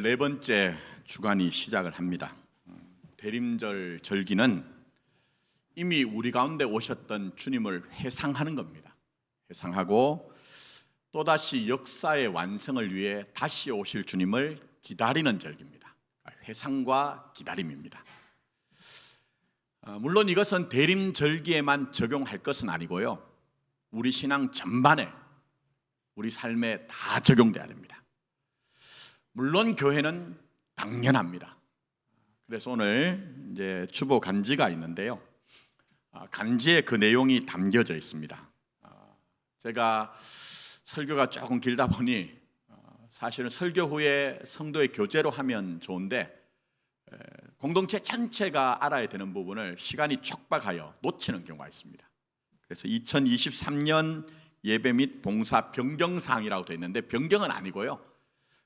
오늘 네 번째 주간이 시작을 합니다. 대림절 절기는 이미 우리 가운데 오셨던 주님을 회상하는 겁니다. 회상하고 또다시 역사의 완성을 위해 다시 오실 주님을 기다리는 절기입니다. 회상과 기다림입니다. 물론 이것은 대림절기에만 적용할 것은 아니고요, 우리 신앙 전반에, 우리 삶에 다 적용돼야 됩니다. 물론 교회는 당연합니다. 그래서 오늘 이제 주보 간지가 있는데요, 간지에 그 내용이 담겨져 있습니다. 제가 설교가 조금 길다 보니 사실은 설교 후에 성도의 교제로 하면 좋은데 공동체 전체가 알아야 되는 부분을 시간이 촉박하여 놓치는 경우가 있습니다. 그래서 2023년 예배 및 봉사 변경사항이라고 되어 있는데 변경은 아니고요,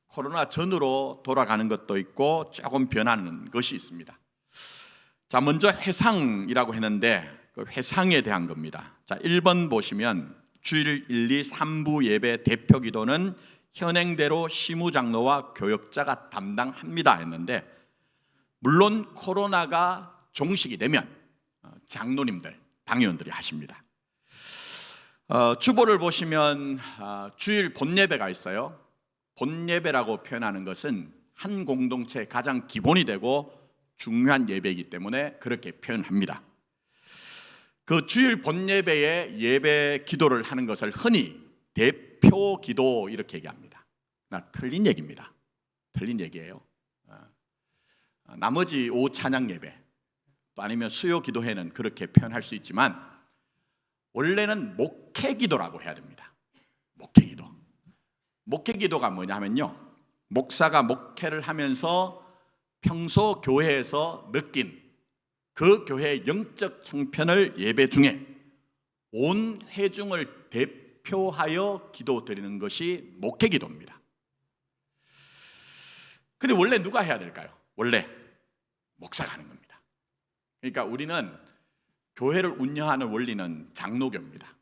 코로나 전으로 돌아가는 것도 있고 조금 변하는 것이 있습니다. 자, 먼저 회상이라고 했는데 그 회상에 대한 겁니다. 자, 1번 보시면 주일 1, 2, 3부 예배 대표 기도는 현행대로 시무장로와 교역자가 담당합니다 했는데, 물론 코로나가 종식이 되면 장로님들, 당회원들이 하십니다. 주보를 보시면 주일 본예배가 있어요. 본예배라고 표현하는 것은 한 공동체의 가장 기본이 되고 중요한 예배이기 때문에 그렇게 표현합니다. 그 주일 본예배에 예배 기도를 하는 것을 흔히 대표 기도 이렇게 얘기합니다. 틀린 얘기입니다. 틀린 얘기예요. 나머지 오후 찬양 예배 또 아니면 수요 기도회는 그렇게 표현할 수 있지만 원래는 목회 기도라고 해야 됩니다. 목회 기도. 목회 기도가 뭐냐 하면요, 목사가 목회를 하면서 평소 교회에서 느낀 그 교회의 영적 형편을 예배 중에 온 회중을 대표하여 기도드리는 것이 목회 기도입니다. 근데 원래 누가 해야 될까요? 원래 목사가 하는 겁니다. 그러니까 우리는 교회를 운영하는 원리는 장로교입니다.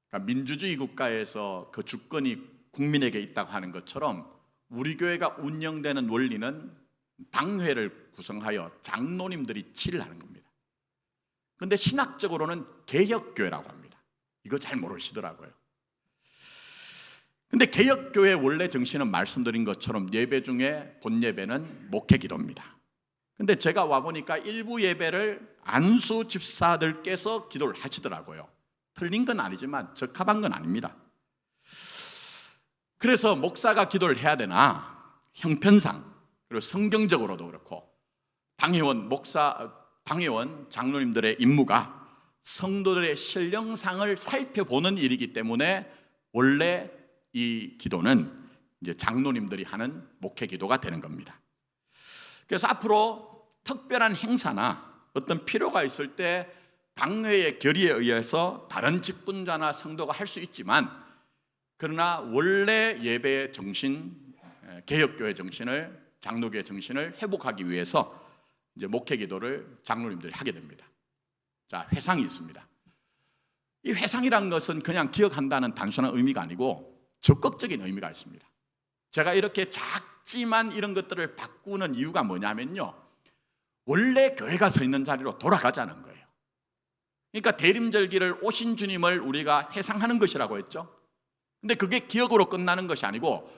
그러니까 민주주의 국가에서 그 주권이 국민에게 있다고 하는 것처럼 우리 교회가 운영되는 원리는 당회를 구성하여 장로님들이 치를 하는 겁니다. 그런데 신학적으로는 개혁교회라고 합니다. 이거 잘 모르시더라고요. 근데 개혁교회의 원래 정신은 말씀드린 것처럼 예배 중에 본예배는 목회 기도입니다. 근데 제가 와보니까 일부 예배를 안수 집사들께서 기도를 하시더라고요. 틀린 건 아니지만 적합한 건 아닙니다. 그래서 목사가 기도를 해야 되나, 형편상 그리고 성경적으로도 그렇고 당회원, 당회원, 장로님들의 임무가 성도들의 신령상을 살펴보는 일이기 때문에 원래 이 기도는 이제 장로님들이 하는 목회 기도가 되는 겁니다. 그래서 앞으로 특별한 행사나 어떤 필요가 있을 때 당회의 결의에 의해서 다른 직분자나 성도가 할 수 있지만, 그러나 원래 예배의 정신, 개혁교회 정신을, 장로교회 정신을 회복하기 위해서 이제 목회 기도를 장로님들이 하게 됩니다. 자, 회상이 있습니다. 이 회상이라는 것은 그냥 기억한다는 단순한 의미가 아니고 적극적인 의미가 있습니다. 제가 이렇게 작지만 이런 것들을 바꾸는 이유가 뭐냐면요, 원래 교회가 서 있는 자리로 돌아가자는 거예요. 그러니까 대림절기를 오신 주님을 우리가 회상하는 것이라고 했죠. 근데 그게 기억으로 끝나는 것이 아니고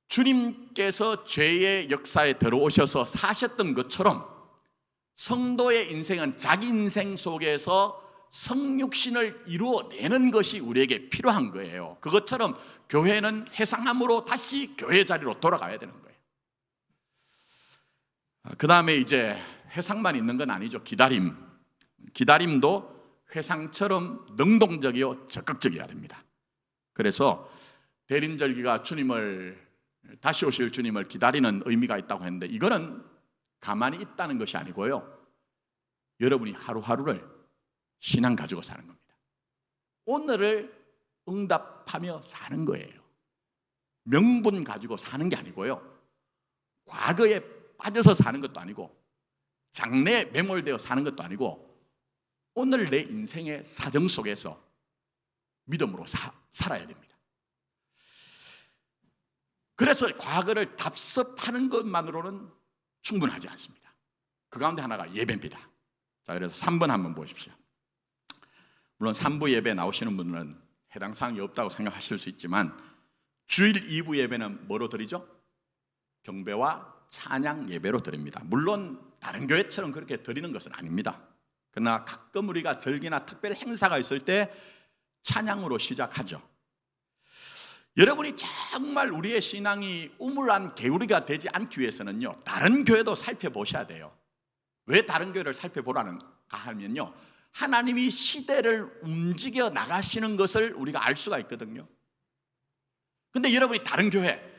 주님께서 죄의 역사에 들어오셔서 사셨던 것처럼 성도의 인생은 자기 인생 속에서 성육신을 이루어내는 것이 우리에게 필요한 거예요. 그것처럼 교회는 회상함으로 다시 교회 자리로 돌아가야 되는 거예요. 그 다음에 이제 회상만 있는 건 아니죠. 기다림도 회상처럼 능동적이요 적극적이어야 됩니다. 그래서 대림절기가 다시 오실 주님을 기다리는 의미가 있다고 했는데, 이거는 가만히 있다는 것이 아니고요, 여러분이 하루하루를 신앙 가지고 사는 겁니다. 오늘을 응답하며 사는 거예요. 명분 가지고 사는 게 아니고요, 과거에 빠져서 사는 것도 아니고 장래에 매몰되어 사는 것도 아니고 오늘 내 인생의 사정 속에서 믿음으로 살아야 됩니다. 그래서 과거를 답습하는 것만으로는 충분하지 않습니다. 그 가운데 하나가 예배입니다. 자, 그래서 3번 한번 보십시오. 물론 3부 예배 나오시는 분들은 해당 사항이 없다고 생각하실 수 있지만 주일 2부 예배는 뭐로 드리죠? 경배와 찬양 예배로 드립니다. 물론 다른 교회처럼 그렇게 드리는 것은 아닙니다. 그러나 가끔 우리가 절기나 특별 행사가 있을 때 찬양으로 시작하죠. 여러분이 정말 우리의 신앙이 우물안 개구리가 되지 않기 위해서는요, 다른 교회도 살펴보셔야 돼요. 왜 다른 교회를 살펴보라는가 하면요, 하나님이 시대를 움직여 나가시는 것을 우리가 알 수가 있거든요. 근데 여러분이 다른 교회,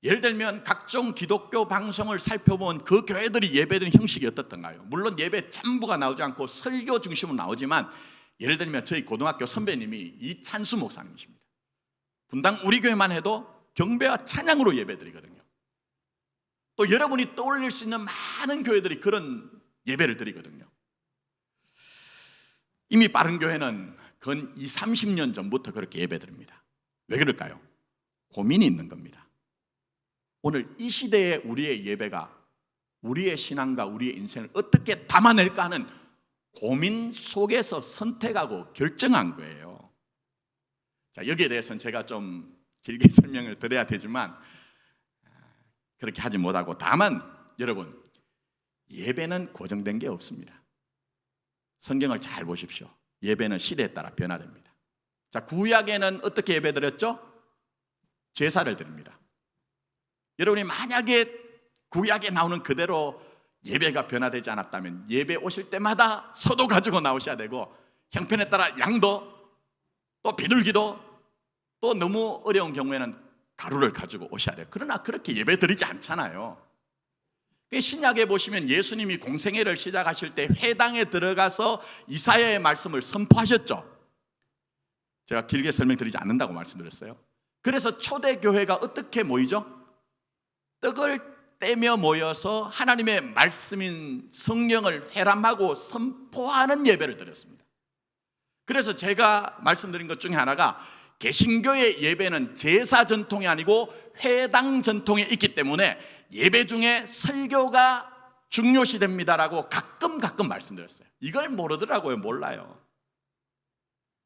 예를 들면 각종 기독교 방송을 살펴본 그 교회들이 예배드리는 형식이 어떻던가요? 물론 예배 전부가 나오지 않고 설교 중심으로 나오지만, 예를 들면 저희 고등학교 선배님이 이찬수 목사님이십니다. 분당 우리 교회만 해도 경배와 찬양으로 예배드리거든요. 또 여러분이 떠올릴 수 있는 많은 교회들이 그런 예배를 드리거든요. 이미 빠른 교회는 근 20, 30년 전부터 그렇게 예배드립니다. 왜 그럴까요? 고민이 있는 겁니다. 오늘 이 시대에 우리의 예배가 우리의 신앙과 우리의 인생을 어떻게 담아낼까 하는 고민 속에서 선택하고 결정한 거예요. 자, 여기에 대해서는 제가 좀 길게 설명을 드려야 되지만 그렇게 하지 못하고, 다만 여러분, 예배는 고정된 게 없습니다. 성경을 잘 보십시오. 예배는 시대에 따라 변화됩니다. 자, 구약에는 어떻게 예배 드렸죠? 제사를 드립니다. 여러분이 만약에 구약에 나오는 그대로 예배가 변화되지 않았다면 예배 오실 때마다 소도 가지고 나오셔야 되고, 형편에 따라 양도, 또 비둘기도, 또 너무 어려운 경우에는 가루를 가지고 오셔야 돼요. 그러나 그렇게 예배 드리지 않잖아요. 신약에 보시면 예수님이 공생애를 시작하실 때 회당에 들어가서 이사야의 말씀을 선포하셨죠. 제가 길게 설명드리지 않는다고 말씀드렸어요. 그래서 초대교회가 어떻게 모이죠? 떡을 떼며 모여서 하나님의 말씀인 성령을 회람하고 선포하는 예배를 드렸습니다. 그래서 제가 말씀드린 것 중에 하나가, 개신교의 예배는 제사 전통이 아니고 회당 전통에 있기 때문에 예배 중에 설교가 중요시 됩니다라고 가끔 말씀드렸어요. 이걸 모르더라고요. 몰라요.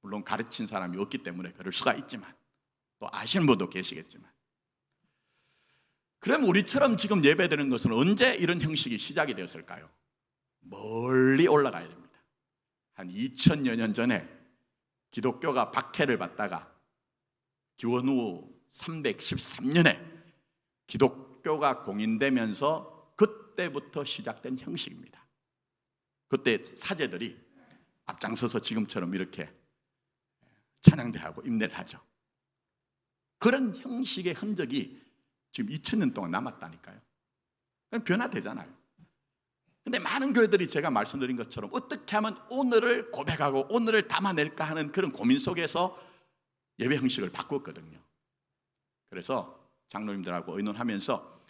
물론 가르친 사람이 없기 때문에 그럴 수가 있지만, 또 아시는 분도 계시겠지만, 그럼 우리처럼 지금 예배드리는 것은 언제 이런 형식이 시작이 되었을까요? 멀리 올라가야 됩니다. 한 2000여 년 전에 기독교가 박해를 받다가 기원후 313년에 기독교가 공인되면서 그때부터 시작된 형식입니다. 그때 사제들이 앞장서서 지금처럼 이렇게 찬양대하고 임내를 하죠. 그런 형식의 흔적이 지금 2000년 동안 남았다니까요. 변화되잖아요. 근데 많은 교회들이 제가 말씀드린 것처럼 어떻게 하면 오늘을 고백하고 오늘을 담아낼까 하는 그런 고민 속에서 예배 형식을 바꿨거든요. 그래서 장로님들하고 의논하면서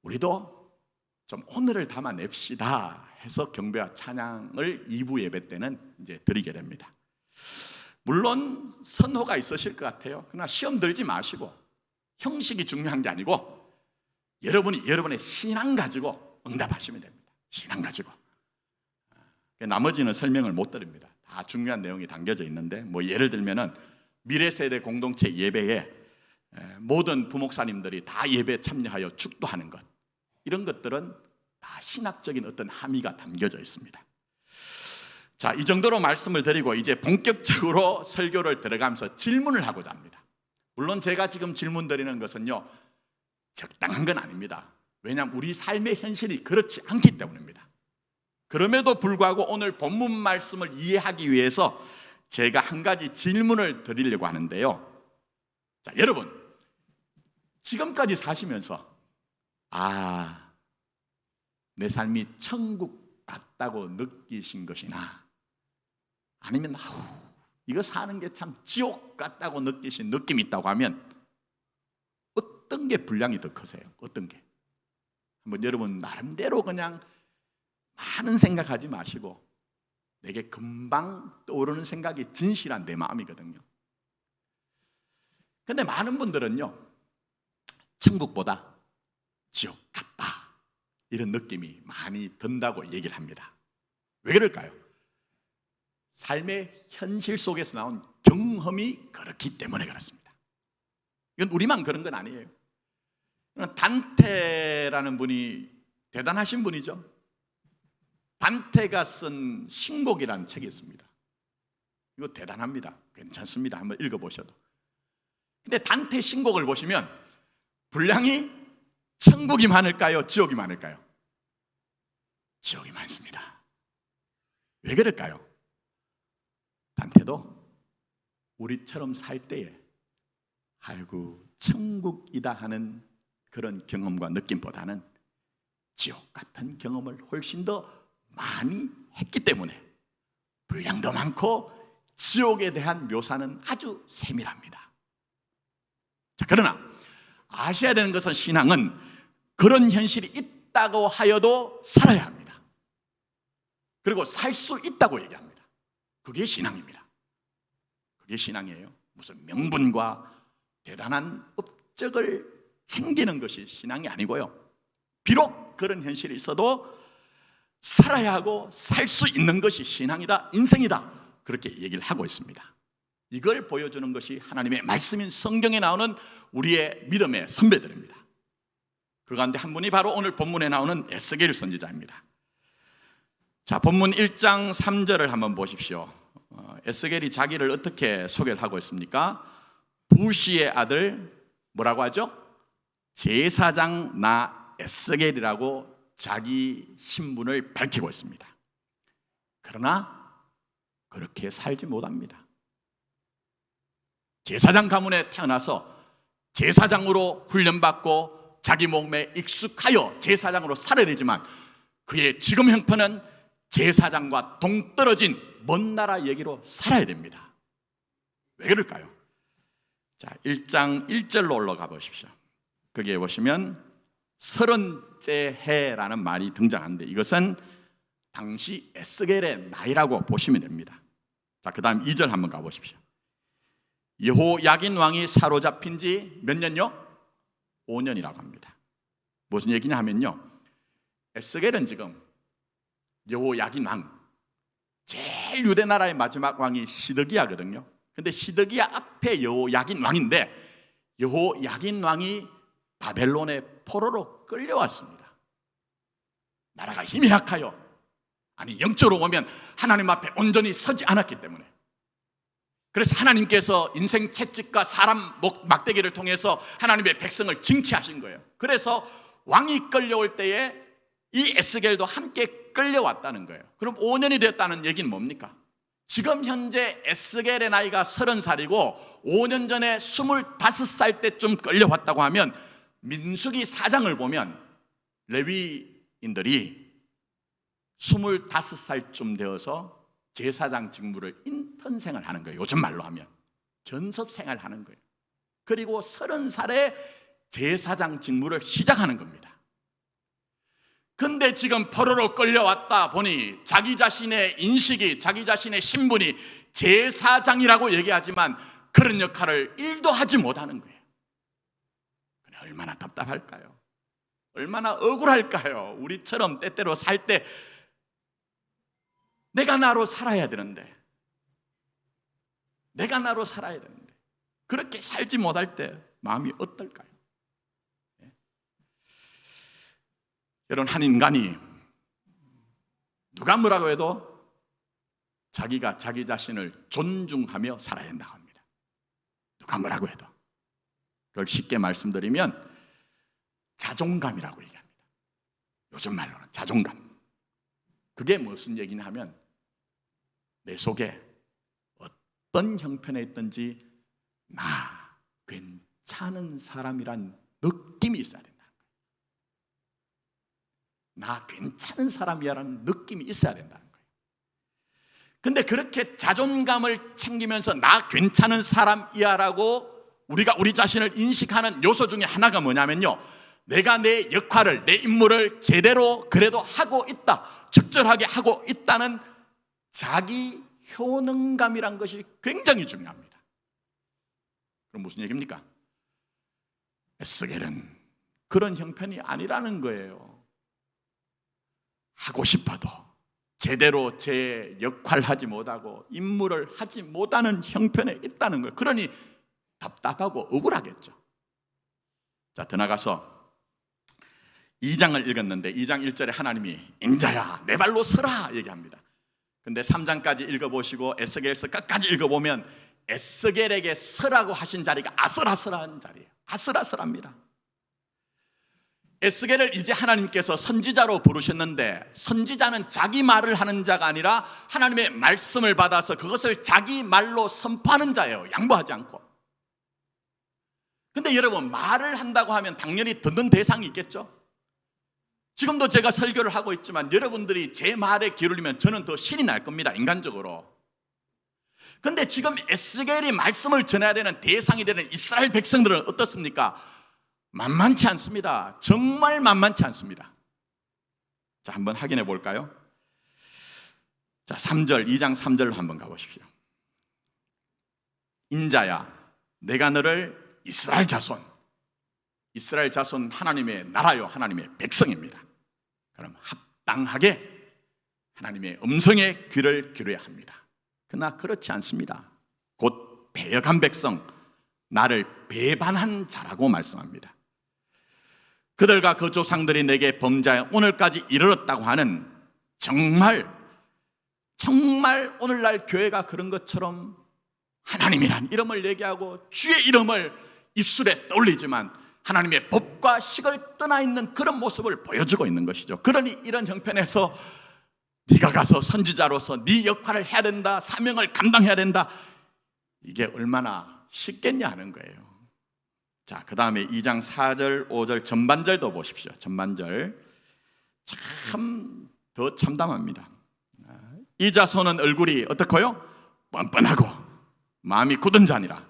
우리도 좀 오늘을 담아냅시다 해서 경배와 찬양을 2부 예배 때는 이제 드리게 됩니다. 물론 선호가 있으실 것 같아요. 그러나 시험 들지 마시고, 형식이 중요한 게 아니고 여러분이 여러분의 신앙 가지고 응답하시면 됩니다. 신앙 가지고. 나머지는 설명을 못 드립니다. 다 중요한 내용이 담겨져 있는데, 뭐 예를 들면은 미래세대 공동체 예배에 모든 부목사님들이 다 예배에 참여하여 축도하는 것, 이런 것들은 다 신학적인 어떤 함의가 담겨져 있습니다. 자, 이 정도로 말씀을 드리고 이제 본격적으로 설교를 들어가면서 질문을 하고자 합니다. 물론 제가 지금 질문 드리는 것은요, 적당한 건 아닙니다. 왜냐하면 우리 삶의 현실이 그렇지 않기 때문입니다. 그럼에도 불구하고 오늘 본문 말씀을 이해하기 위해서 제가 한 가지 질문을 드리려고 하는데요. 자, 여러분, 지금까지 사시면서 내 삶이 천국 같다고 느끼신 것이나, 아니면 이거 사는 게 참 지옥 같다고 느끼신 느낌이 있다고 하면 어떤 게 분량이 더 크세요? 어떤 게? 한번 여러분 나름대로 그냥 많은 생각하지 마시고, 내게 금방 떠오르는 생각이 진실한 내 마음이거든요. 근데 많은 분들은요, 천국보다 지옥 같다, 이런 느낌이 많이 든다고 얘기를 합니다. 왜 그럴까요? 삶의 현실 속에서 나온 경험이 그렇기 때문에 그렇습니다. 이건 우리만 그런 건 아니에요. 단테라는 분이 대단하신 분이죠. 단테가 쓴 신곡이라는 책이 있습니다. 이거 대단합니다. 괜찮습니다. 한번 읽어보셔도. 근데 단테 신곡을 보시면 분량이 천국이 많을까요? 지옥이 많을까요? 지옥이 많습니다. 왜 그럴까요? 단테도 우리처럼 살 때에 아이고 천국이다 하는 그런 경험과 느낌보다는 지옥 같은 경험을 훨씬 더 많이 했기 때문에 분량도 많고 지옥에 대한 묘사는 아주 세밀합니다. 자, 그러나 아셔야 되는 것은 신앙은 그런 현실이 있다고 하여도 살아야 합니다. 그리고 살 수 있다고 얘기합니다. 그게 신앙입니다. 그게 신앙이에요. 무슨 명분과 대단한 업적을 챙기는 것이 신앙이 아니고요. 비록 그런 현실이 있어도 살아야 하고 살 수 있는 것이 신앙이다, 인생이다, 그렇게 얘기를 하고 있습니다. 이걸 보여주는 것이 하나님의 말씀인 성경에 나오는 우리의 믿음의 선배들입니다. 그 가운데 한 분이 바로 오늘 본문에 나오는 에스겔 선지자입니다. 자, 본문 1장 3절을 한번 보십시오. 에스겔이 자기를 어떻게 소개를 하고 있습니까? 부시의 아들, 뭐라고 하죠? 제사장 나 에스겔이라고 자기 신분을 밝히고 있습니다. 그러나 그렇게 살지 못합니다. 제사장 가문에 태어나서 제사장으로 훈련받고 자기 몸에 익숙하여 제사장으로 살아야 되지만 그의 지금 형편은 제사장과 동떨어진 먼 나라 얘기로 살아야 됩니다. 왜 그럴까요? 자, 1장 1절로 올라가 보십시오. 거기에 보시면 30째 해라는 말이 등장하는데 이것은 당시 에스겔의 나이라고 보시면 됩니다. 자, 그 다음 2절 한번 가보십시오. 여호야긴 왕이 사로잡힌 지 몇 년요? 5년이라고 합니다. 무슨 얘기냐 하면요, 에스겔은 지금 여호야긴 왕, 제일 유대 나라의 마지막 왕이 시드기야거든요. 근데 시드기야 앞에 여호야긴 왕인데 여호야긴 왕이 바벨론의 포로로 끌려왔습니다. 나라가 힘이 약하여, 아니 영적으로 보면 하나님 앞에 온전히 서지 않았기 때문에, 그래서 하나님께서 인생 채찍과 사람 막대기를 통해서 하나님의 백성을 징치하신 거예요. 그래서 왕이 끌려올 때에 이 에스겔도 함께 끌려왔다는 거예요. 그럼 5년이 됐다는 얘기는 뭡니까? 지금 현재 에스겔의 나이가 30살이고 5년 전에 25살 때쯤 끌려왔다고 하면 민수기 4장을 보면 레위인들이 25살쯤 되어서 제사장 직무를 인턴 생활하는 거예요. 요즘 말로 하면 견섭 생활하는 거예요. 그리고 30살에 제사장 직무를 시작하는 겁니다. 근데 지금 포로로 끌려왔다 보니 자기 자신의 인식이, 자기 자신의 신분이 제사장이라고 얘기하지만 그런 역할을 1도 하지 못하는 거예요. 얼마나 답답할까요? 얼마나 억울할까요? 우리처럼 때때로 살 때 내가 나로 살아야 되는데, 내가 나로 살아야 되는데 그렇게 살지 못할 때 마음이 어떨까요? 여러분, 한 인간이 누가 뭐라고 해도 자기가 자기 자신을 존중하며 살아야 된다고 합니다. 누가 뭐라고 해도. 그걸 쉽게 말씀드리면 자존감이라고 얘기합니다. 요즘 말로는 자존감. 그게 무슨 얘기냐 하면 내 속에 어떤 형편에 있든지 나 괜찮은 사람이란 느낌이 있어야 된다. 나 괜찮은 사람이야라는 느낌이 있어야 된다는 거예요. 근데 그렇게 자존감을 챙기면서 나 괜찮은 사람이야라고 우리가 우리 자신을 인식하는 요소 중에 하나가 뭐냐면요, 내가 내 역할을, 내 임무를 제대로 그래도 하고 있다, 적절하게 하고 있다는 자기 효능감이란 것이 굉장히 중요합니다. 그럼 무슨 얘기입니까? 에스겔은 그런 형편이 아니라는 거예요. 하고 싶어도 제대로 제 역할을 하지 못하고 임무를 하지 못하는 형편에 있다는 거예요. 그러니 답답하고 억울하겠죠. 자, 더 나가서 2장을 읽었는데 2장 1절에 하나님이 인자야 내 발로 서라 얘기합니다. 근데 3장까지 읽어보시고 에스겔서 끝까지 읽어보면 에스겔에게 서라고 하신 자리가 아슬아슬한 자리예요. 아슬아슬합니다. 에스겔을 이제 하나님께서 선지자로 부르셨는데 선지자는 자기 말을 하는 자가 아니라 하나님의 말씀을 받아서 그것을 자기 말로 선포하는 자예요. 양보하지 않고. 근데 여러분, 말을 한다고 하면 당연히 듣는 대상이 있겠죠. 지금도 제가 설교를 하고 있지만 여러분들이 제 말에 기울이면 저는 더 신이 날 겁니다. 인간적으로. 근데 지금 에스겔이 말씀을 전해야 되는 대상이 되는 이스라엘 백성들은 어떻습니까? 만만치 않습니다. 정말 만만치 않습니다. 자, 한번 확인해 볼까요? 자, 3절, 2장 3절로 한번 가보십시오. 인자야, 내가 너를 이스라엘 자손 하나님의 나라요, 하나님의 백성입니다. 그럼 합당하게 하나님의 음성에 귀를 기울여야 합니다. 그러나 그렇지 않습니다. 곧 배역한 백성, 나를 배반한 자라고 말씀합니다. 그들과 그 조상들이 내게 범죄하여 오늘까지 이르렀다고 하는 정말 오늘날 교회가 그런 것처럼 하나님이란 이름을 얘기하고 주의 이름을 입술에 떠올리지만 하나님의 법과 식을 떠나 있는 그런 모습을 보여주고 있는 것이죠. 그러니 이런 형편에서 네가 가서 선지자로서 네 역할을 해야 된다, 사명을 감당해야 된다, 이게 얼마나 쉽겠냐 하는 거예요. 자, 그 다음에 2장 4절 5절 전반절도 보십시오. 전반절 참 더 참담합니다. 이 자손은 얼굴이 어떻고요? 뻔뻔하고 마음이 굳은 자니라.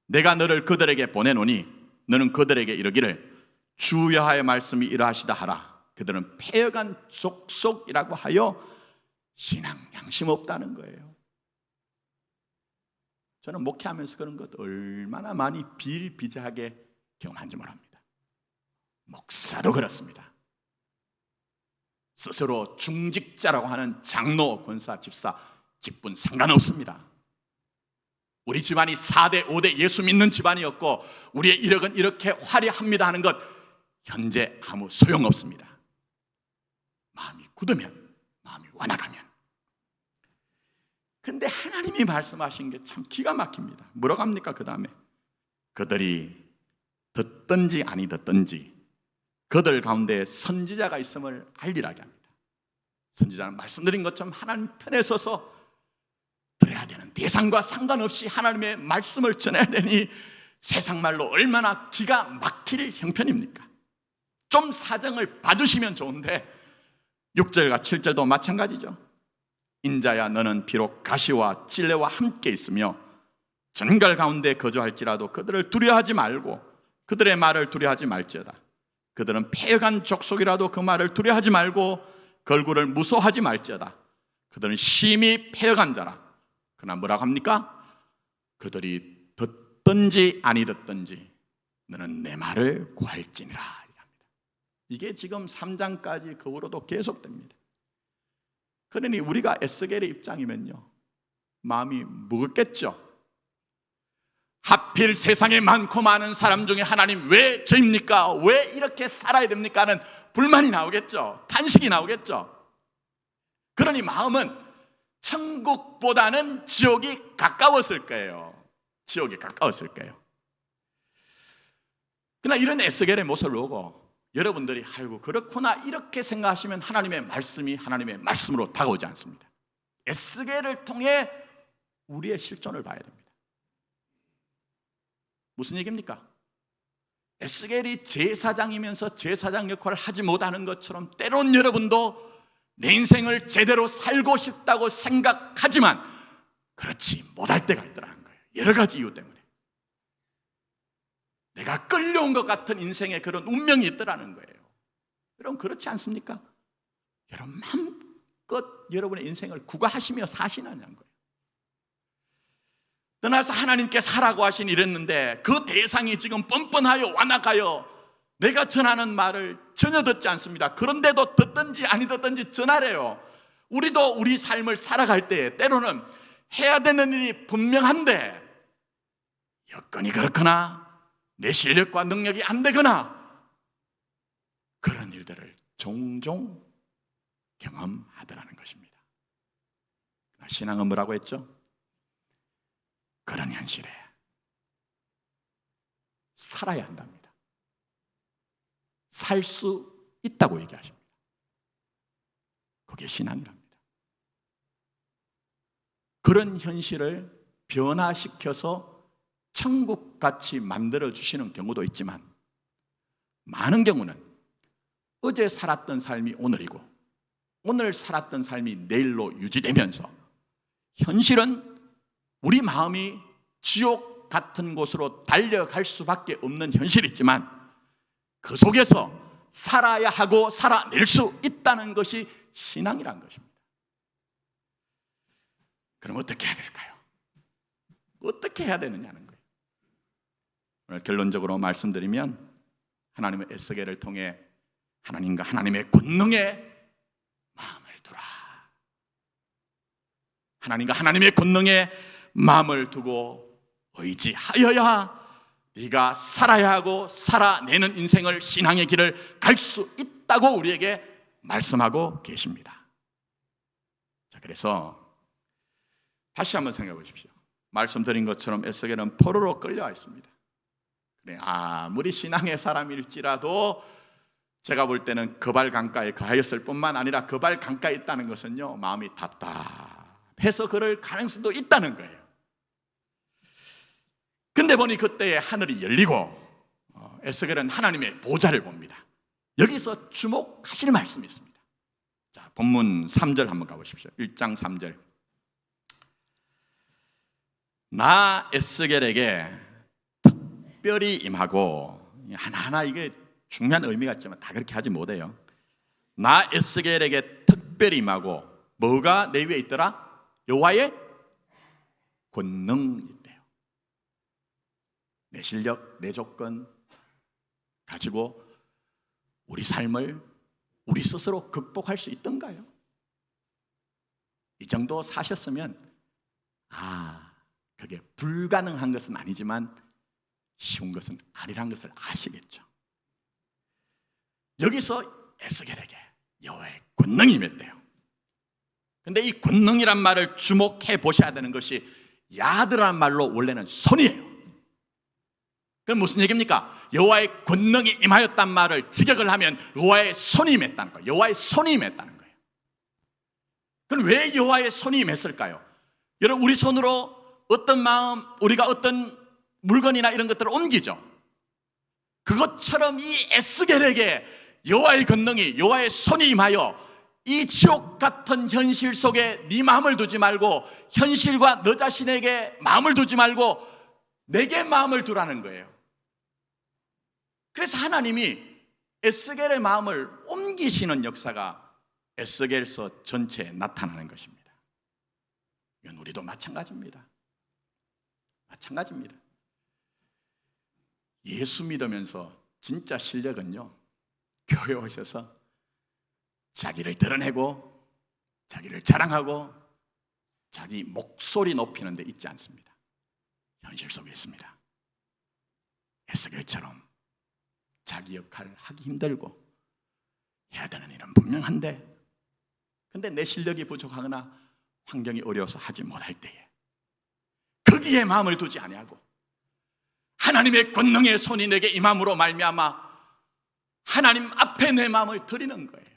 내가 너를 그들에게 보내노니 너는 그들에게 이르기를 주 여호와의 말씀이 이러하시다 하라. 그들은 패역한 족속이라고 하여 신앙 양심 없다는 거예요. 저는 목회하면서 그런 것 얼마나 많이 비일비재하게 경험한지 모릅니다. 목사도 그렇습니다. 스스로 중직자라고 하는 장로, 권사, 집사, 직분 상관없습니다. 우리 집안이 4대, 5대 예수 믿는 집안이었고 우리의 이력은 이렇게 화려합니다 하는 것 현재 아무 소용없습니다. 마음이 굳으면, 마음이 완악하면. 근데 하나님이 말씀하신 게 참 기가 막힙니다. 뭐라고 합니까? 그 다음에 그들이 듣든지 아니 듣든지 그들 가운데 선지자가 있음을 알리라게 합니다. 선지자는 말씀드린 것처럼 하나님 편에 서서 들어야 되는 대상과 상관없이 하나님의 말씀을 전해야 되니 세상 말로 얼마나 기가 막힐 형편입니까? 좀 사정을 봐주시면 좋은데 6절과 7절도 마찬가지죠. 인자야 너는 비록 가시와 찔레와 함께 있으며 전갈 가운데 거주할지라도 그들을 두려워하지 말고 그들의 말을 두려워하지 말지어다. 그들은 패역한 족속이라도 그 말을 두려워하지 말고 그 얼굴을 무서워하지 말지어다. 그들은 심히 패역한 자라. 그러나 뭐라고 합니까? 그들이 듣든지 아니 듣든지 너는 내 말을 구할지니라. 이게 지금 3장까지 그 후로도 계속됩니다. 그러니 우리가 에스겔의 입장이면요 마음이 무겁겠죠. 하필 세상에 많고 많은 사람 중에 하나님 왜 저입니까? 왜 이렇게 살아야 됩니까? 하는 불만이 나오겠죠. 탄식이 나오겠죠. 그러니 마음은 천국보다는 지옥이 가까웠을 거예요. 지옥이 가까웠을 거예요. 그러나 이런 에스겔의 모습을 보고 여러분들이 아이고 그렇구나 이렇게 생각하시면 하나님의 말씀이 하나님의 말씀으로 다가오지 않습니다. 에스겔을 통해 우리의 실존을 봐야 됩니다. 무슨 얘기입니까? 에스겔이 제사장이면서 제사장 역할을 하지 못하는 것처럼 때론 여러분도 내 인생을 제대로 살고 싶다고 생각하지만 그렇지 못할 때가 있더라는 거예요. 여러 가지 이유 때문에 내가 끌려온 것 같은 인생에 그런 운명이 있더라는 거예요. 여러분 그렇지 않습니까? 여러분 마음껏 여러분의 인생을 구가하시며 사시느냐는 거예요. 떠나서 하나님께서 하라고 하신 이랬는데 그 대상이 지금 뻔뻔하여 완악하여 내가 전하는 말을 전혀 듣지 않습니다. 그런데도 듣든지 아니 듣든지 전하래요. 우리도 우리 삶을 살아갈 때 때로는 해야 되는 일이 분명한데 여건이 그렇거나 내 실력과 능력이 안 되거나 그런 일들을 종종 경험하더라는 것입니다. 신앙은 뭐라고 했죠? 그런 현실에 살아야 한답니다. 살 수 있다고 얘기하십니다. 그게 신앙이랍니다. 그런 현실을 변화시켜서 천국같이 만들어주시는 경우도 있지만 많은 경우는 어제 살았던 삶이 오늘이고 오늘 살았던 삶이 내일로 유지되면서 현실은 우리 마음이 지옥 같은 곳으로 달려갈 수밖에 없는 현실이지만 그 속에서 살아야 하고 살아낼 수 있다는 것이 신앙이란 것입니다. 그럼 어떻게 해야 될까요? 어떻게 해야 되느냐는 거예요. 오늘 결론적으로 말씀드리면 하나님의 에스겔을 통해 하나님과 하나님의 권능에 마음을 두라. 하나님과 하나님의 권능에 마음을 두고 의지하여야 네가 살아야 하고 살아내는 인생을 신앙의 길을 갈 수 있다고 우리에게 말씀하고 계십니다. 자, 그래서 다시 한번 생각해 보십시오. 말씀드린 것처럼 에스겔은 포로로 끌려와 있습니다. 그래, 아무리 신앙의 사람일지라도 제가 볼 때는 거발 강가에 거하였을 뿐만 아니라 거발 강가에 있다는 것은요 마음이 답답해서 그럴 가능성도 있다는 거예요. 근데 보니 그때에 하늘이 열리고 에스겔은 하나님의 보좌를 봅니다. 여기서 주목하실 말씀이 있습니다. 자, 본문 3절 한번 가보십시오. 1장 3절. 나 에스겔에게 특별히 임하고, 하나하나 이게 중요한 의미가 있지만 다 그렇게 하지 못해요. 나 에스겔에게 특별히 임하고 뭐가 내 위에 있더라? 여호와의 권능이 있대요. 내 실력, 내 조건 가지고 우리 삶을 우리 스스로 극복할 수 있던가요? 이 정도 사셨으면 그게 불가능한 것은 아니지만 쉬운 것은 아니란 것을 아시겠죠. 여기서 에스겔에게 여호와의 권능이 임했대요. 근데 이 권능이란 말을 주목해 보셔야 되는 것이 야드란 말로 원래는 손이에요. 그럼 무슨 얘기입니까? 여호와의 권능이 임하였단 말을 직역을 하면 여호와의 손이 임했다는 거예요. 여호와의 손이 임했다는 거예요. 그럼 왜 여호와의 손이 임했을까요? 여러분, 우리 손으로 어떤 마음, 우리가 어떤 물건이나 이런 것들을 옮기죠. 그것처럼 이 에스겔에게 여호와의 권능이, 여호와의 손이 임하여 이 지옥 같은 현실 속에 네 마음을 두지 말고, 현실과 너 자신에게 마음을 두지 말고 내게 마음을 두라는 거예요. 그래서 하나님이 에스겔의 마음을 옮기시는 역사가 에스겔서 전체에 나타나는 것입니다. 이건 우리도 마찬가지입니다. 마찬가지입니다. 예수 믿으면서 진짜 실력은요, 교회 오셔서 자기를 드러내고 자기를 자랑하고 자기 목소리 높이는 데 있지 않습니다. 현실 속에 있습니다. 에스겔처럼 자기 역할을 하기 힘들고 해야 되는 일은 분명한데, 근데 내 실력이 부족하거나 환경이 어려워서 하지 못할 때에 거기에 마음을 두지 아니하고 하나님의 권능의 손이 내게 임함으로 말미암아 하나님 앞에 내 마음을 드리는 거예요.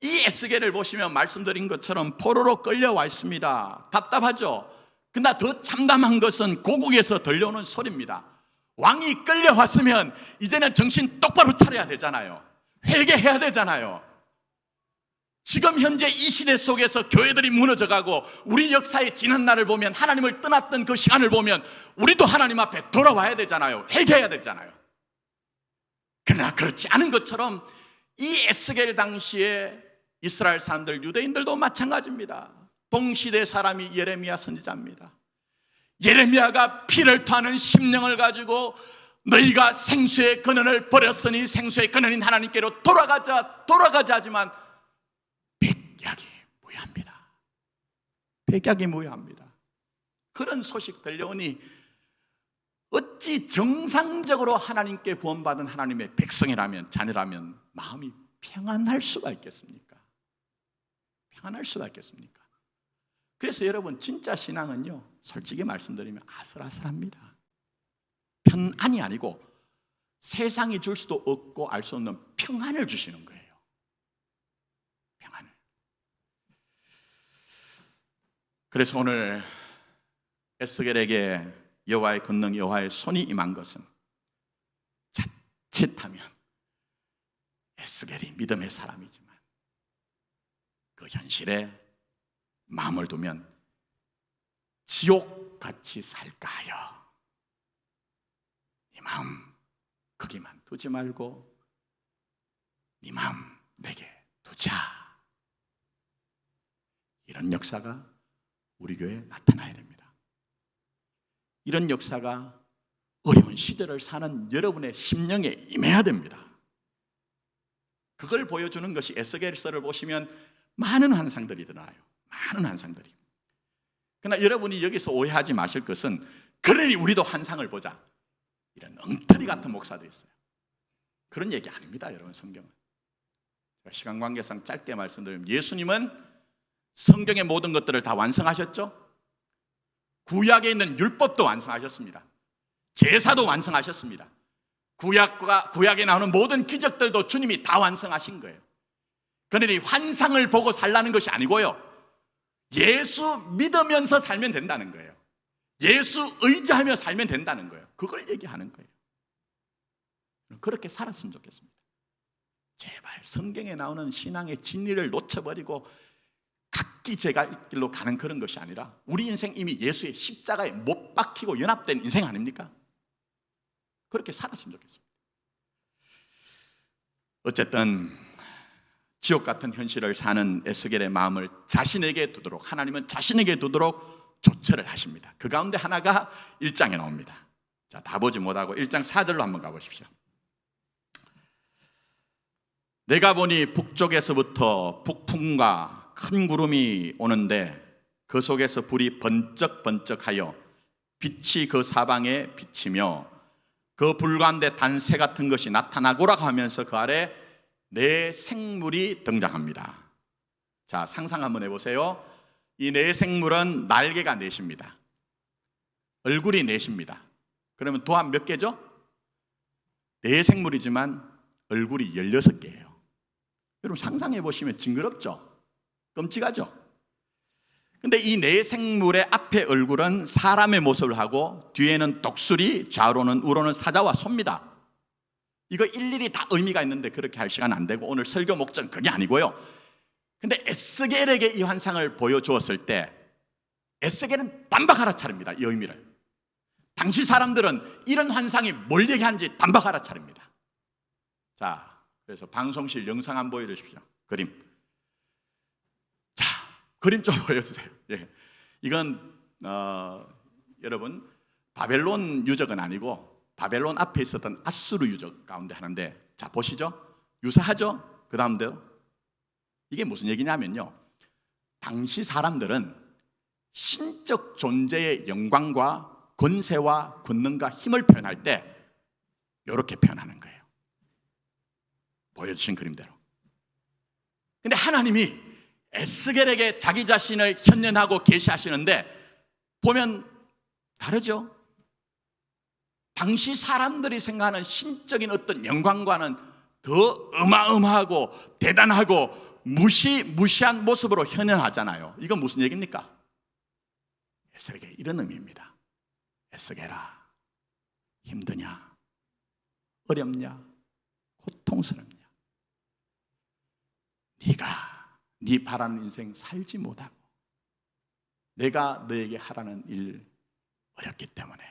이 에스겔을 보시면 말씀드린 것처럼 포로로 끌려와 있습니다. 답답하죠? 그러나 더 참담한 것은 고국에서 들려오는 소리입니다. 왕이 끌려왔으면 이제는 정신 똑바로 차려야 되잖아요. 회개해야 되잖아요. 지금 현재 이 시대 속에서 교회들이 무너져가고 우리 역사의 지난 날을 보면, 하나님을 떠났던 그 시간을 보면 우리도 하나님 앞에 돌아와야 되잖아요. 회개해야 되잖아요. 그러나 그렇지 않은 것처럼 이 에스겔 당시에 이스라엘 사람들, 유대인들도 마찬가지입니다. 동시대 사람이 예레미야 선지자입니다. 예레미야가 피를 토하는 심령을 가지고 너희가 생수의 근원을 버렸으니 생수의 근원인 하나님께로 돌아가자 하지만 백약이 무효합니다. 백약이 무효합니다. 그런 소식 들려오니 어찌 정상적으로 하나님께 구원받은 하나님의 백성이라면, 자녀라면 마음이 평안할 수가 있겠습니까? 평안할 수가 있겠습니까? 그래서 여러분, 진짜 신앙은요, 솔직히 말씀드리면 아슬아슬합니다. 평안이 아니고 세상이 줄 수도 없고 알 수 없는 평안을 주시는 거예요. 평안을. 그래서 오늘 에스겔에게 여호와의 권능, 여호와의 손이 임한 것은 자칫하면 에스겔이 믿음의 사람이지만 그 현실에 마음을 두면 지옥같이 살까 하여 네 마음 거기만 두지 말고 네 마음 내게 두자. 이런 역사가 우리 교회에 나타나야 됩니다. 이런 역사가 어려운 시대를 사는 여러분의 심령에 임해야 됩니다. 그걸 보여주는 것이 에스겔서를 보시면 많은 환상들이 드러나요. 많은 환상들이. 그러나 여러분이 여기서 오해하지 마실 것은 그러니 우리도 환상을 보자, 이런 엉터리 같은 목사도 있어요. 그런 얘기 아닙니다, 여러분. 성경은, 시간 관계상 짧게 말씀드리면, 예수님은 성경의 모든 것들을 다 완성하셨죠. 구약에 있는 율법도 완성하셨습니다. 제사도 완성하셨습니다. 구약에 나오는 모든 기적들도 주님이 다 완성하신 거예요. 그러니 환상을 보고 살라는 것이 아니고요, 예수 믿으면서 살면 된다는 거예요. 예수 의지하며 살면 된다는 거예요. 그걸 얘기하는 거예요. 그렇게 살았으면 좋겠습니다. 제발 성경에 나오는 신앙의 진리를 놓쳐버리고 각기 제 길로 가는 그런 것이 아니라, 우리 인생 이미 예수의 십자가에 못 박히고 연합된 인생 아닙니까? 그렇게 살았으면 좋겠습니다. 어쨌든 지옥 같은 현실을 사는 에스겔의 마음을 자신에게 두도록, 하나님은 자신에게 두도록 조처를 하십니다. 그 가운데 하나가 1장에 나옵니다. 자, 다 보지 못하고 1장 4절로 한번 가보십시오. 내가 보니 북쪽에서부터 폭풍과 큰 구름이 오는데 그 속에서 불이 번쩍번쩍하여 빛이 그 사방에 비치며 그 불 가운데 단새 같은 것이 나타나고라 하면서 그 아래 네 생물이 등장합니다. 자, 상상 한번 해보세요. 이 네 생물은 날개가 넷입니다. 얼굴이 넷입니다. 그러면 도합 몇 개죠? 네 생물이지만 얼굴이 16개예요. 여러분 상상해 보시면 징그럽죠? 끔찍하죠? 근데 이 네 생물의 앞에 얼굴은 사람의 모습을 하고 뒤에는 독수리, 좌우로는 우로는 사자와 소입니다. 이거 일일이 다 의미가 있는데 그렇게 할 시간 안 되고 오늘 설교 목적은 그게 아니고요. 근데 에스겔에게 이 환상을 보여주었을 때 에스겔은 단박 알아차립니다. 이 의미를. 당시 사람들은 이런 환상이 뭘 얘기하는지 단박 알아차립니다. 자, 그래서 방송실 영상 한번 보여주십시오. 그림. 자, 그림 좀 보여주세요. 예. 이건 여러분 바벨론 유적은 아니고 바벨론 앞에 있었던 아수르 유적 가운데 하나인데, 자 보시죠. 유사하죠? 그 다음대로. 이게 무슨 얘기냐면요, 당시 사람들은 신적 존재의 영광과 권세와 권능과 힘을 표현할 때 이렇게 표현하는 거예요. 보여주신 그림대로. 근데 하나님이 에스겔에게 자기 자신을 현현하고 계시하시는데 보면 다르죠. 당시 사람들이 생각하는 신적인 어떤 영광과는 더 어마어마하고 대단하고 무시한 모습으로 현현하잖아요. 이건 무슨 얘기입니까? 에스겔에게 이런 의미입니다. 에스겔아, 힘드냐? 어렵냐? 고통스럽냐? 네가 네 바라는 인생 살지 못하고 내가 너에게 하라는 일 어렵기 때문에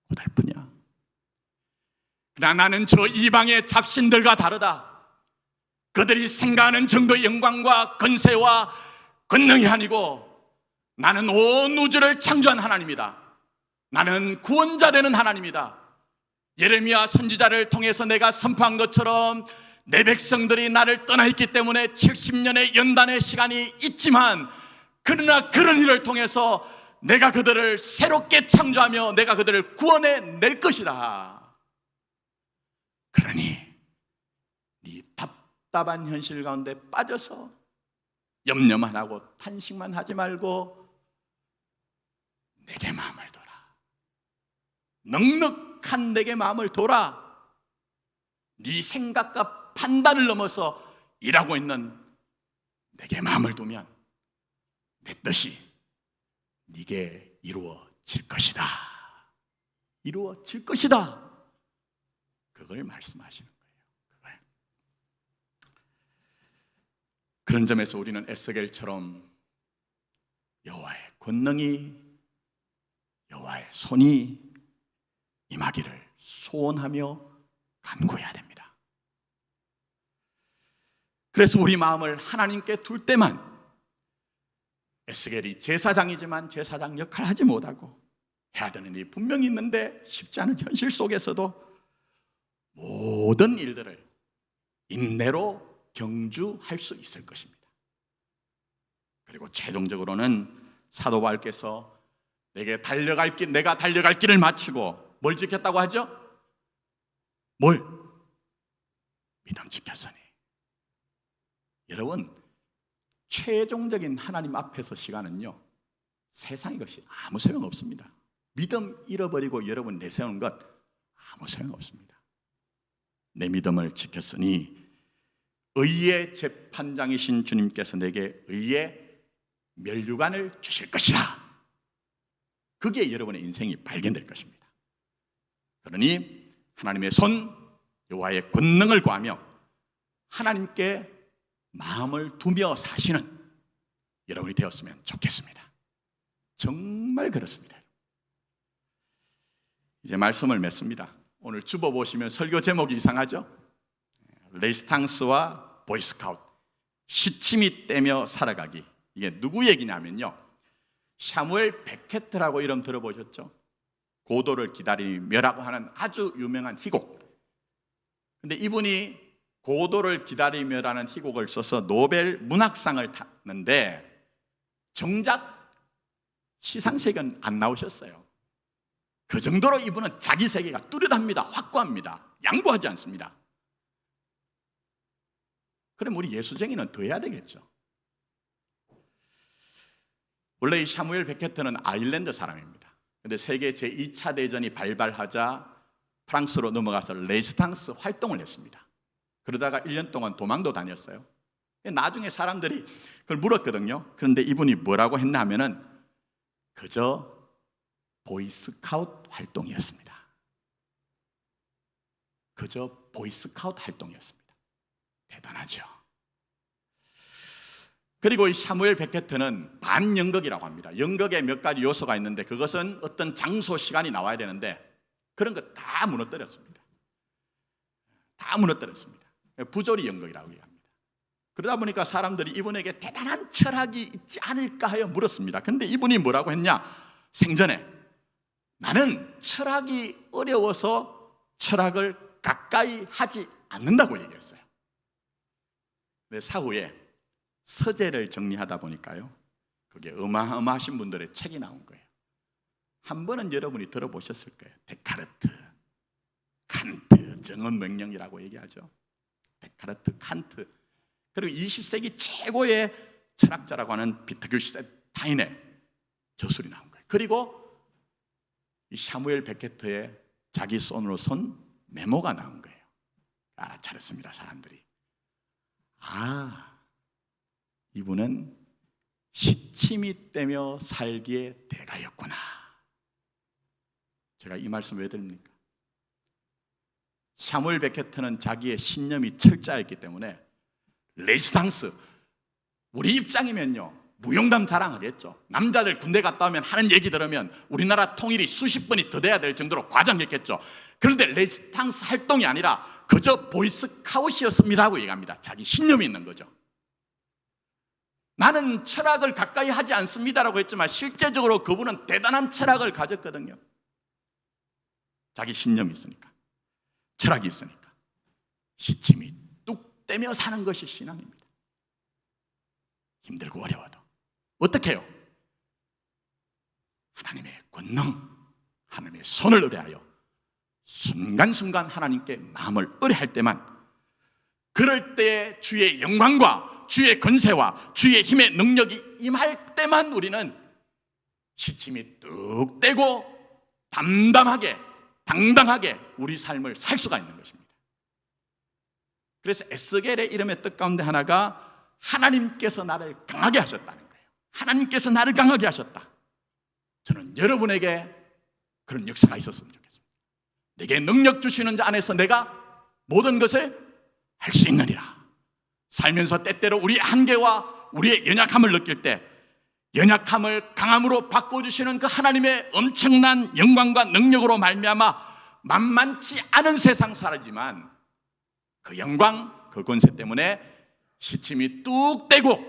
고달프냐? 그러나 나는 저 이방의 잡신들과 다르다. 그들이 생각하는 정도의 영광과 권세와 권능이 아니고 나는 온 우주를 창조한 하나님이다. 나는 구원자 되는 하나님이다. 예레미야 선지자를 통해서 내가 선포한 것처럼 내 백성들이 나를 떠나 있기 때문에 70년의 연단의 시간이 있지만, 그러나 그런 일을 통해서 내가 그들을 새롭게 창조하며 내가 그들을 구원해 낼 것이다. 그러니 네 답답한 현실 가운데 빠져서 염려만 하고 탄식만 하지 말고 내게 마음을 둬라. 넉넉한 내게 마음을 둬라. 네 생각과 판단을 넘어서 일하고 있는 내게 마음을 두면 내 뜻이 네게 이루어질 것이다. 이루어질 것이다. 그걸 말씀하시는 거예요. 그걸. 그런 점에서 우리는 에스겔처럼 여호와의 권능이, 여호와의 손이 임하기를 소원하며 간구해야 됩니다. 그래서 우리 마음을 하나님께 둘 때만 에스겔이 제사장이지만 제사장 역할을 하지 못하고 해야 되는 일이 분명히 있는데 쉽지 않은 현실 속에서도 모든 일들을 인내로 경주할 수 있을 것입니다. 그리고 최종적으로는 사도 바울께서 내가 달려갈 길을 마치고 뭘 지켰다고 하죠? 뭘? 믿음 지켰으니. 여러분, 최종적인 하나님 앞에서 시간은요, 세상의 것이 아무 소용없습니다. 믿음 잃어버리고 여러분 내세우는 것 아무 소용없습니다. 내 믿음을 지켰으니 의의 재판장이신 주님께서 내게 의의 면류관을 주실 것이다. 그게 여러분의 인생이 발견될 것입니다. 그러니 하나님의 손, 여호와의 권능을 구하며 하나님께 마음을 두며 사시는 여러분이 되었으면 좋겠습니다. 정말 그렇습니다. 이제 말씀을 맺습니다. 오늘 주보 보시면 설교 제목이 이상하죠? 레지스탕스와 보이스카우트, 시침이 떼며 살아가기. 이게 누구 얘기냐면요, 샤무엘 베케트라고 이름 들어보셨죠? 고도를 기다리며라고 하는 아주 유명한 희곡. 근데 이분이 고도를 기다리며라는 희곡을 써서 노벨 문학상을 탔는데 정작 시상식은 안 나오셨어요. 그 정도로 이분은 자기 세계가 뚜렷합니다. 확고합니다. 양보하지 않습니다. 그럼 우리 예수쟁이는 더 해야 되겠죠. 원래 이 샤무엘 베케트는 아일랜드 사람입니다. 근데 세계 제2차 대전이 발발하자 프랑스로 넘어가서 레지스탕스 활동을 했습니다. 그러다가 1년 동안 도망도 다녔어요. 나중에 사람들이 그걸 물었거든요. 그런데 이분이 뭐라고 했나 하면은 그저 보이스카우트 활동이었습니다. 그저 보이스카우트 활동이었습니다. 대단하죠. 그리고 이 샤무엘 베케트는 반연극이라고 합니다. 연극에 몇 가지 요소가 있는데 그것은 어떤 장소, 시간이 나와야 되는데 그런 거 다 무너뜨렸습니다. 다 무너뜨렸습니다. 부조리 연극이라고 얘기합니다. 그러다 보니까 사람들이 이분에게 대단한 철학이 있지 않을까 하여 물었습니다. 그런데 이분이 뭐라고 했냐? 생전에 나는 철학이 어려워서 철학을 가까이 하지 않는다고 얘기했어요. 근데 사후에 서재를 정리하다 보니까요, 그게 어마어마하신 분들의 책이 나온 거예요. 한 번은 여러분이 들어보셨을 거예요. 데카르트, 칸트, 정언명령이라고 얘기하죠. 데카르트, 칸트, 그리고 20세기 최고의 철학자라고 하는 비트겐슈타인의 저술이 나온 거예요. 그리고 이 샤무엘 베케트의 자기 손으로 쓴 메모가 나온 거예요. 알아차렸습니다, 사람들이. 아, 이분은 시침이 떼며 살기의 대가였구나. 제가 이 말씀 왜 드립니까? 샤무엘 베케트는 자기의 신념이 철저했기 때문에 레지스탕스, 우리 입장이면요 무용담 자랑하겠죠. 남자들 군대 갔다 오면 하는 얘기 들으면 우리나라 통일이 수십 번이 더 돼야 될 정도로 과장했겠죠. 그런데 레지스탕스 활동이 아니라 그저 보이스카웃이었습니다라고 얘기합니다. 자기 신념이 있는 거죠. 나는 철학을 가까이 하지 않습니다라고 했지만 실제적으로 그분은 대단한 철학을 가졌거든요. 자기 신념이 있으니까, 철학이 있으니까 시침이 뚝 떼며 사는 것이 신앙입니다. 힘들고 어려워도 어떻게 해요? 하나님의 권능, 하나님의 손을 의뢰하여 순간순간 하나님께 마음을 의뢰할 때만, 그럴 때 주의 영광과 주의 권세와 주의 힘의 능력이 임할 때만 우리는 시침이 뚝 떼고 담담하게 당당하게 우리 삶을 살 수가 있는 것입니다. 그래서 에스겔의 이름의 뜻 가운데 하나가 하나님께서 나를 강하게 하셨다는 거예요. 하나님께서 나를 강하게 하셨다. 저는 여러분에게 그런 역사가 있었으면 좋겠습니다. 내게 능력 주시는 자 안에서 내가 모든 것을 할 수 있느니라. 살면서 때때로 우리의 한계와 우리의 연약함을 느낄 때 연약함을 강함으로 바꿔주시는 그 하나님의 엄청난 영광과 능력으로 말미암아 만만치 않은 세상 살지만 그 영광, 그 권세 때문에 시침이 뚝 떼고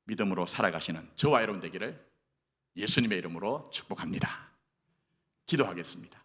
믿음으로 살아가시는 저와 여러분 되기를 예수님의 이름으로 축복합니다. 기도하겠습니다.